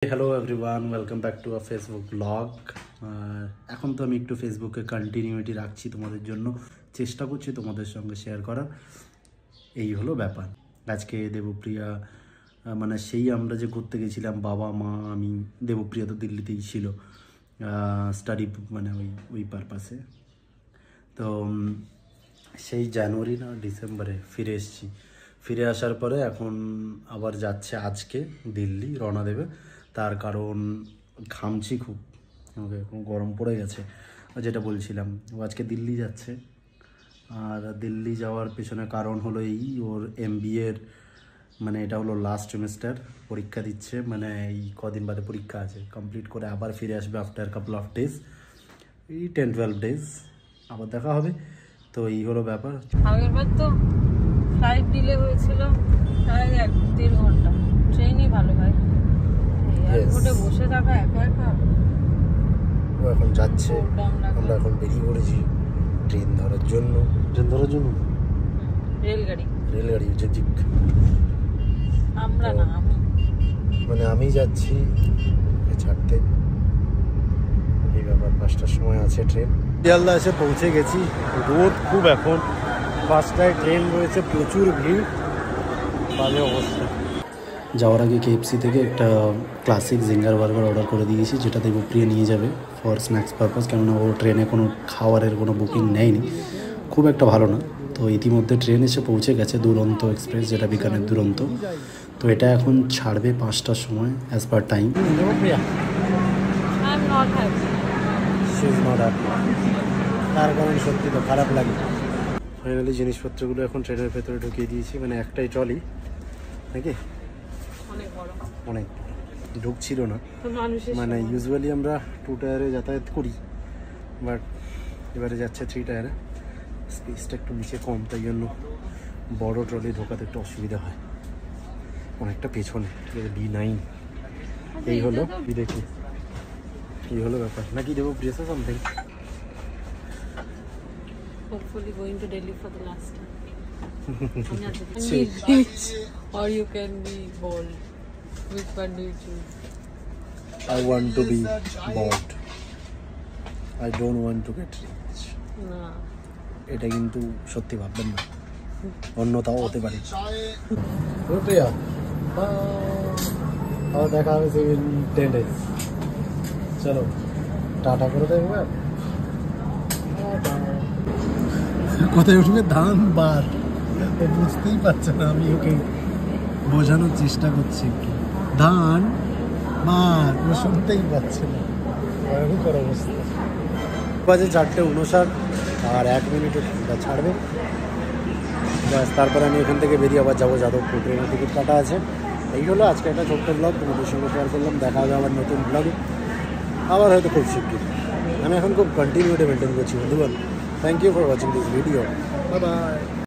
Hello everyone, welcome back to a Facebook blog. এখন তো আমি একটু ফেসবুকে কন্টিনিউটি রাখছি, তোমাদের জন্য চেষ্টা করছি তোমাদের সঙ্গে শেয়ার করার। এই হলো ব্যাপার। আজকে দেবপ্রিয়া মানে সেই আমরা যে ঘুরতে গেছিলাম, বাবা মা আমি, দেবপ্রিয়া তো দিল্লিতেই ছিল স্টাডি মানে ওই পারপাসে। তো সেই জানুয়ারি না ডিসেম্বরে ফিরে এসেছি। ফিরে আসার পরে এখন আবার যাচ্ছে আজকে দিল্লি রওনা দেবে। তার কারণ ঘামছি খুব, আমাকে এখন গরম পড়ে গেছে। যেটা বলছিলাম, ও আজকে দিল্লি যাচ্ছে। আর দিল্লি যাওয়ার পেছনে কারণ হলো এই, ওর MBA মানে এটা হলো লাস্ট সেমিস্টার, পরীক্ষা দিচ্ছে। মানে এই কদিন বাদে পরীক্ষা আছে, কমপ্লিট করে আবার ফিরে আসবে আফটার কাপল অফ ডেজ, এই 10-12 ডেজ আবার দেখা হবে। তো এই হলো ব্যাপার। আগের বার তো ফ্লাইট ডিলে হয়েছিল প্রায় 1-1.5 ঘন্টা। ট্রেনই ভালো ভাই, এয়ারপোর্টে বসে থাকা একা একা। ও এখন যাচ্ছে, আমরা এখন বেরিয়ে পড়েছি ট্রেন ধরার জন্য। রেলগাড়ি হচ্ছে ঠিক। আমরা না, মানে আমি যাচ্ছি ছাড়তে। এই ব্যাপার, 5টার সময় আছে ট্রেন। শিয়ালদা এসে পৌঁছে গেছি। রোদ খুব এখন, 5টায় ট্রেন রয়েছে, প্রচুর ভিড়, বাজে অবস্থা। যাওয়ার আগে KFC থেকে একটা ক্লাসিক জিঙ্গার বার্গার অর্ডার করে দিয়েছি, যেটা দেবপ্রিয়া নিয়ে যাবে ফর স্ন্যাক্স পারপাস। কেননা ও ট্রেনে কোনো খাবারের কোনো বুকিং নেয়নি, খুব একটা ভালো না। তো ইতিমধ্যে ট্রেন এসে পৌঁছে গেছে, দুরন্ত এক্সপ্রেস, যেটা বিকানের দুরন্ত। তো এটা এখন ছাড়বে 5টার সময় অ্যাজ পার টাইম। তার কারণ সত্যি তো খারাপ লাগে। ফাইনালি জিনিসপত্রগুলো এখন ট্রেনের ভেতরে ঢুকিয়ে দিয়েছি। মানে একটাই ট্রলি নাকি, অনেক ঢুকছিল না। মানে ইউজুয়ালি আমরা 2 টায়ারে যাতায়াত করি, বাট এবারে যাচ্ছে 3 টায়ারে। স্পেসটা একটু নিচে কম, তাই জন্য বড় ট্রলি ঢোকাতে একটু অসুবিধা হয়। অনেকটা পেছনে B9। এই হলো দেখি, এই হলো ব্যাপার। নাকি দেবো Priyasa something. Hopefully going to Delhi for the last time. Rich or you can be bold. Which one do you choose? I want to be bold. I don't want to get rich. না, এটা কিন্তু সত্যি ভাববেন না, অন্যতাও হতে পারে। প্রিয়া আর দেখা হবে 10 days। চলো টাটা করে দেবো। কোথায় উঠবে? ধান বার, ও বুঝতেই পারছে না, আমি ওকে বোঝানোর চেষ্টা করছি একটু। ধান বার, ও শুনতেই পাচ্ছে না, ভয়ঙ্কর অবস্থা। বাজে 4:59 আর 1 মিনিটে ট্রেনটা ছাড়বে। ব্যাস, তারপরে আমি এখান থেকে বেরিয়ে আবার যাবো যাদবপুর, ট্রেনের টিকিট কাটা আছে। এই হলো আজকে একটা ছোট্ট ব্লগ তোমাদের সঙ্গে শেয়ার করলাম। দেখা হবে আবার নতুন ব্লগে, আবার হয়তো খুব শিগগির। আমি এখন খুব কন্টিনিউটি মেনটেন করছি বন্ধুগণ। Thank you for watching this video. Bye by.